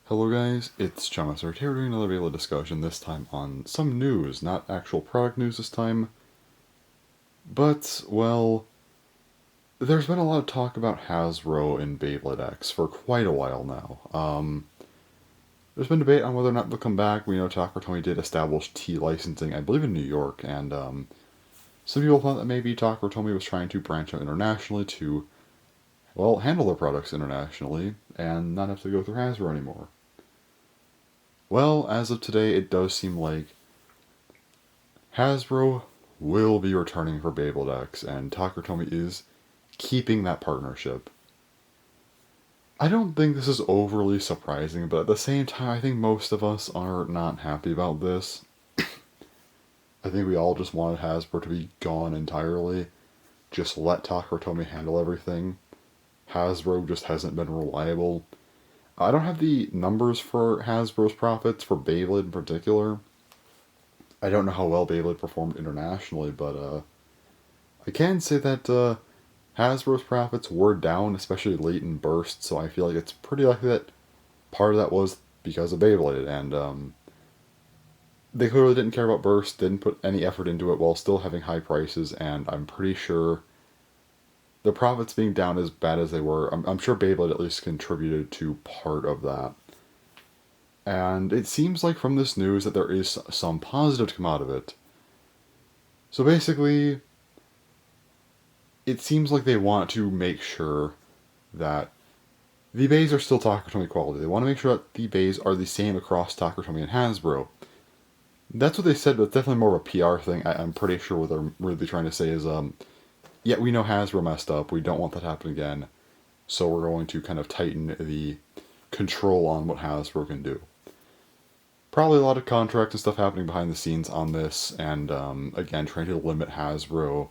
Hello guys, it's Jonathan here doing another Beyblade discussion, this time on some news, not actual product news this time. But, well, there's been a lot of talk about Hasbro and Beyblade X for quite a while now. There's been debate on whether or not they'll come back. We know Takatomi did establish T licensing, I believe in New York, and some people thought that maybe Takatomi was trying to branch out internationally to, well, handle their products internationally, and not have to go through Hasbro anymore. Well, as of today, it does seem like Hasbro will be returning for Beyblade X, and Takatomi is keeping that partnership. I don't think this is overly surprising, but at the same time, I think most of us are not happy about this. I think we all just wanted Hasbro to be gone entirely. Just let Takatomi handle everything. Hasbro just hasn't been reliable. I don't have the numbers for Hasbro's profits for Beyblade in particular. I don't know how well Beyblade performed internationally, but I can say that Hasbro's profits were down, especially late in Burst, so I feel like it's pretty likely that part of that was because of Beyblade, and they clearly didn't care about Burst, didn't put any effort into it while still having high prices, and I'm pretty sure the profits being down as bad as they were, I'm sure Beyblade at least contributed to part of that. And it seems like from this news that there is some positive to come out of it. So basically, it seems like they want to make sure that the bays are still Takatomi quality. They want to make sure that the bays are the same across Takatomi and Hasbro. That's what they said, but it's definitely more of a PR thing. I'm pretty sure what they're really trying to say is, yeah, we know Hasbro messed up. We don't want that to happen again. So we're going to kind of tighten the control on what Hasbro can do. Probably a lot of contract and stuff happening behind the scenes on this, and again, trying to limit Hasbro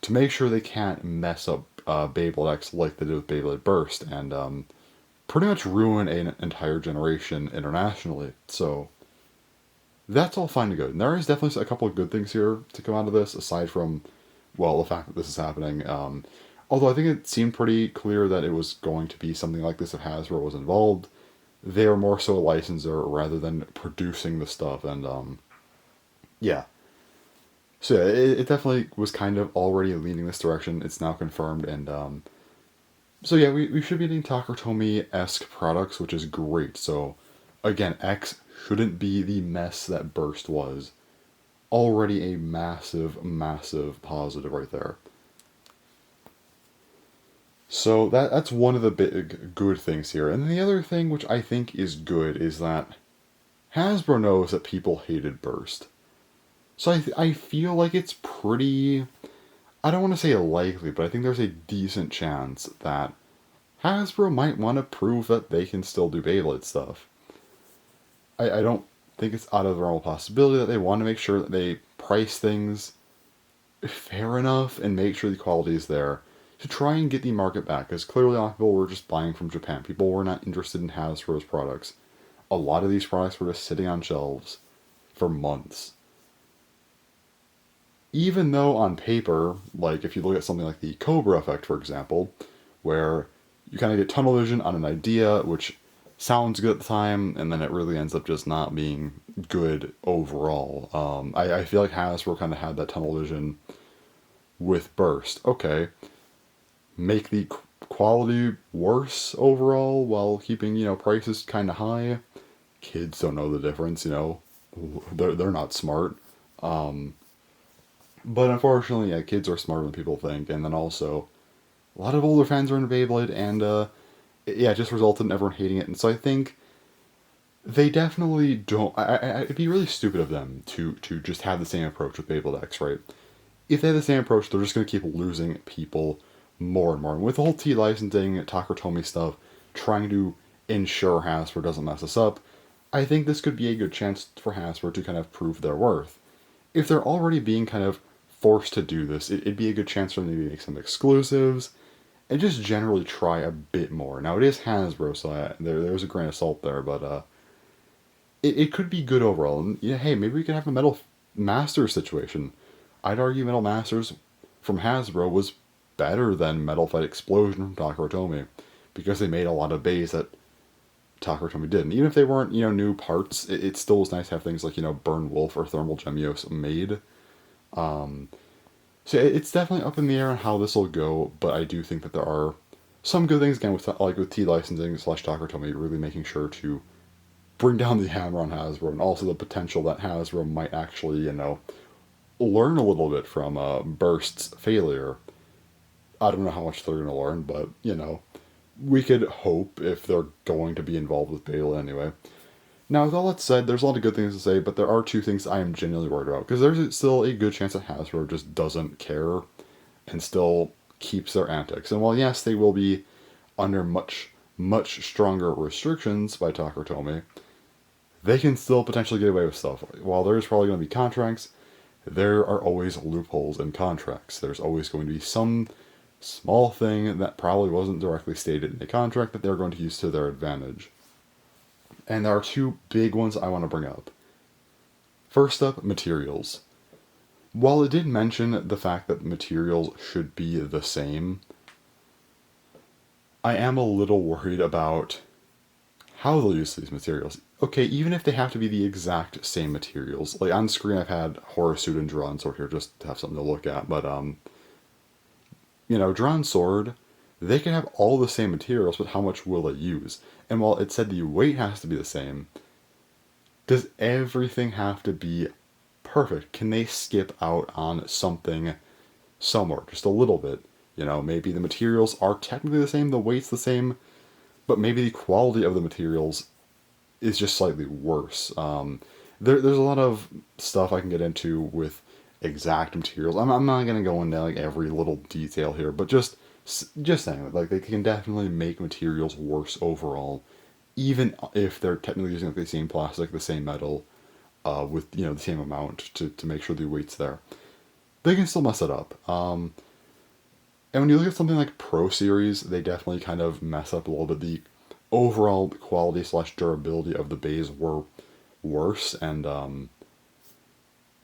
to make sure they can't mess up Beyblade X like they did with Beyblade Burst, and pretty much ruin an entire generation internationally. So that's all fine and good. And there is definitely a couple of good things here to come out of this, aside from, well, the fact that this is happening. Although I think it seemed pretty clear that it was going to be something like this if Hasbro was involved. They are more so a licensor rather than producing the stuff, and yeah. So yeah, it definitely was kind of already leaning this direction. It's now confirmed, and so yeah, we should be getting Takatomi-esque products, which is great. So again, X shouldn't be the mess that Burst was. Already a massive, massive positive right there. So that's one of the big good things here. And then the other thing, which I think is good, is that Hasbro knows that people hated Burst. So I feel like it's pretty, I don't want to say likely, but I think there's a decent chance that Hasbro might want to prove that they can still do Beyblade stuff. I don't think it's out of the realm of possibility that they want to make sure that they price things fair enough and make sure the quality is there to try and get the market back, because clearly a lot of people were just buying from Japan. People were not interested in Hasbro's products. A lot of these products were just sitting on shelves for months. Even though on paper, like if you look at something like the Cobra effect, for example, where you kind of get tunnel vision on an idea, which sounds good at the time, and then it really ends up just not being good overall. I feel like Hasbro kind of had that tunnel vision with Burst. Okay, make the quality worse overall while keeping, prices kind of high. Kids don't know the difference, they're not smart. But unfortunately, yeah, kids are smarter than people think, and then also a lot of older fans are into Beyblade, and yeah, it just resulted in everyone hating it. And so I think they definitely don't. It'd be really stupid of them to just have the same approach with Beyblade X, right? If they have the same approach, they're just going to keep losing people more and more. And with the whole T licensing, Takatomi stuff, trying to ensure Hasbro doesn't mess us up, I think this could be a good chance for Hasbro to kind of prove their worth. If they're already being kind of forced to do this, it'd be a good chance for them to make some exclusives and just generally try a bit more. Now, it is Hasbro, so there's a grain of salt there, but it could be good overall. And yeah, hey, maybe we could have a Metal Masters situation. I'd argue Metal Masters from Hasbro was better than Metal Fight Explosion from Takatomi, because they made a lot of bays that Takara did. And even if they weren't, new parts, it still was nice to have things like, Burn Wolf or Thermal Gemios made. So it's definitely up in the air on how this will go, but I do think that there are some good things, again, with T licensing / Takara really making sure to bring down the hammer on Hasbro, and also the potential that Hasbro might actually, learn a little bit from Burst's failure. I don't know how much they're going to learn, but, we could hope if they're going to be involved with Beyblade anyway. Now, with all that said, there's a lot of good things to say, but there are two things I am genuinely worried about, because there's still a good chance that Hasbro just doesn't care and still keeps their antics. And while, yes, they will be under much, much stronger restrictions by Takara, they can still potentially get away with stuff. While there's probably going to be contracts, there are always loopholes in contracts. There's always going to be some small thing that probably wasn't directly stated in a contract that they're going to use to their advantage. And there are two big ones I want to bring up. First up, materials. While it did mention the fact that materials should be the same, I am a little worried about how they'll use these materials. Okay, even if they have to be the exact same materials. Like, on screen I've had Horror Suit and Drawn Sword here just to have something to look at, but, Drawn Sword, they can have all the same materials, but how much will they use? And while it said the weight has to be the same, does everything have to be perfect? Can they skip out on something somewhere, just a little bit? Maybe the materials are technically the same, the weight's the same, but maybe the quality of the materials is just slightly worse. There's a lot of stuff I can get into with exact materials. I'm not going to go into like every little detail here, but just saying that, like, they can definitely make materials worse overall, even if they're technically using like the same plastic, the same metal, with the same amount to make sure the weight's there. They can still mess it up. And when you look at something like Pro Series, they definitely kind of mess up a little bit. The overall quality / durability of the bays were worse, and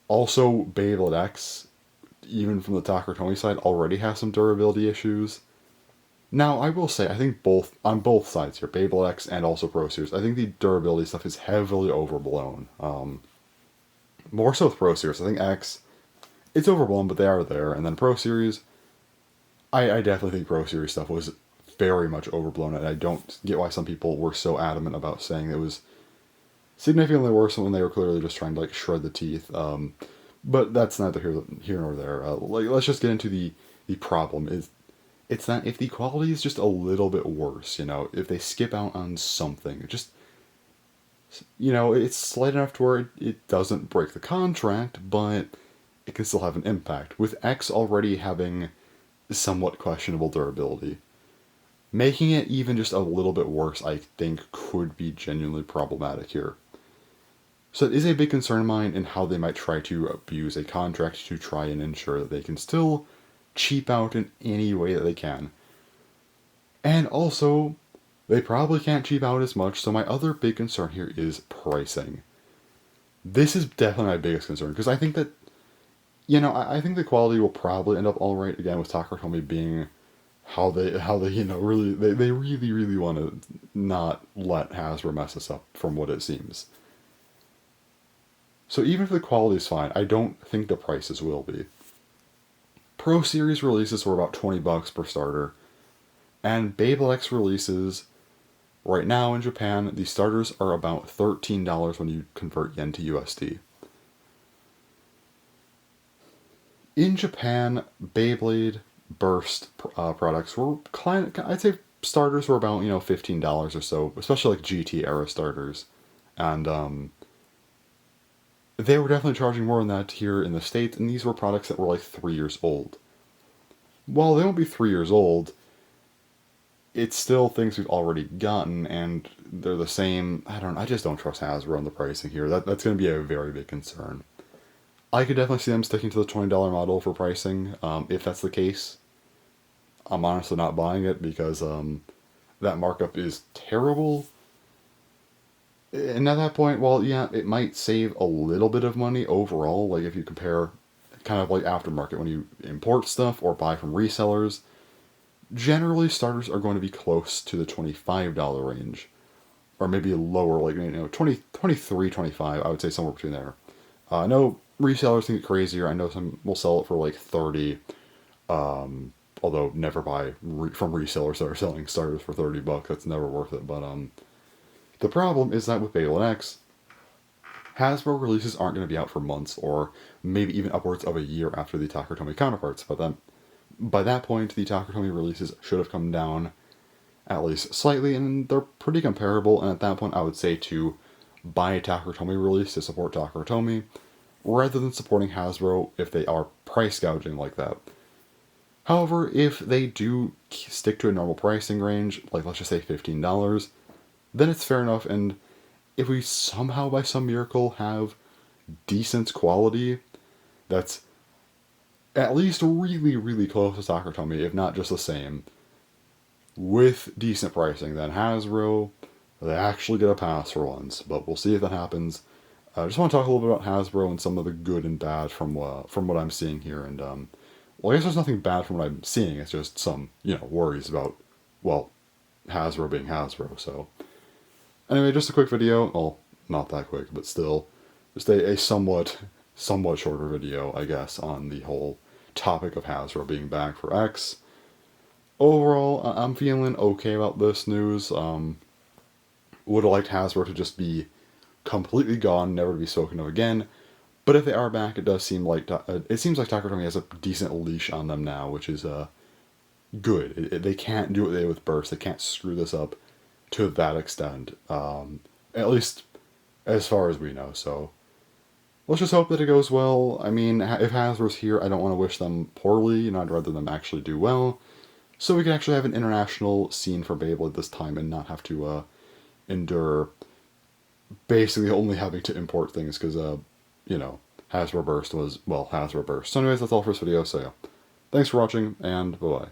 also Beyblade X, even from the Takara side, already has some durability issues. Now, I will say, I think on both sides here, Beyblade X and also Pro Series, I think the durability stuff is heavily overblown. More so with Pro Series. I think X, it's overblown, but they are there. And then Pro Series, I definitely think Pro Series stuff was very much overblown, and I don't get why some people were so adamant about saying it was significantly worse when they were clearly just trying to like shred the teeth. But that's neither here nor there. Let's just get into the problem. It's that if the quality is just a little bit worse, if they skip out on something, just, it's slight enough to where it doesn't break the contract, but it can still have an impact. With X already having somewhat questionable durability, making it even just a little bit worse, I think, could be genuinely problematic here. So it is a big concern of mine in how they might try to abuse a contract to try and ensure that they can still cheap out in any way that they can. And also, they probably can't cheap out as much, so my other big concern here is pricing. This is definitely my biggest concern, because I think that, I think the quality will probably end up alright, again, with Takara being how they really, they really, really want to not let Hasbro mess this up, from what it seems. So even if the quality is fine, I don't think the prices will be. Pro Series releases were about $20 per starter, and Beyblade X releases, right now in Japan, the starters are about $13 when you convert yen to USD. In Japan, Beyblade Burst products were, I'd say starters were about, $15 or so, especially like GT era starters. And they were definitely charging more than that here in the States, and these were products that were like 3 years old. While they won't be 3 years old, it's still things we've already gotten, and they're the same. I just don't trust Hasbro on the pricing here. That's going to be a very big concern. I could definitely see them sticking to the $20 model for pricing. If that's the case, I'm honestly not buying it, because that markup is terrible. And at that point, well, yeah, it might save a little bit of money overall, like if you compare kind of like aftermarket when you import stuff or buy from resellers. Generally, starters are going to be close to the $25 range. or maybe lower, like, 20, 23, 25, I would say somewhere between there. I know resellers think it's crazier. I know some will sell it for like 30, although never buy from resellers that are selling starters for $30. That's never worth it. But the problem is that with Beyblade X, Hasbro releases aren't going to be out for months or maybe even upwards of a year after the Takatomi counterparts. But then, by that point, the Takatomi releases should have come down at least slightly, and they're pretty comparable. And at that point, I would say to buy a Takatomi release to support Takatomi, rather than supporting Hasbro if they are price gouging like that. However, if they do stick to a normal pricing range, like let's just say $15, then it's fair enough. And if we somehow, by some miracle, have decent quality that's at least really, really close to Takatomi, if not just the same, with decent pricing, then Hasbro, they actually get a pass for once. But we'll see if that happens. I just want to talk a little bit about Hasbro and some of the good and bad from what I'm seeing here. And well, I guess there's nothing bad from what I'm seeing. It's just some worries about, well, Hasbro being Hasbro. So anyway, just a quick video. Well, not that quick, but still, just a somewhat shorter video, I guess, on the whole topic of Hasbro being back for X. Overall, I'm feeling okay about this news. Would have liked Hasbro to just be completely gone, never to be spoken of again. But if they are back, it does seem like it seems like Takatomi has a decent leash on them now, which is good. They can't do what they did with Burst. They can't screw this up to that extent, at least as far as we know. So let's just hope that it goes well. I mean, if Hasbro's here, I don't want to wish them poorly. I'd rather them actually do well, so we can actually have an international scene for Beyblade this time and not have to endure basically only having to import things because, Hasbro Burst was, well, Hasbro Burst. So anyways, that's all for this video, so yeah. Thanks for watching, and bye-bye.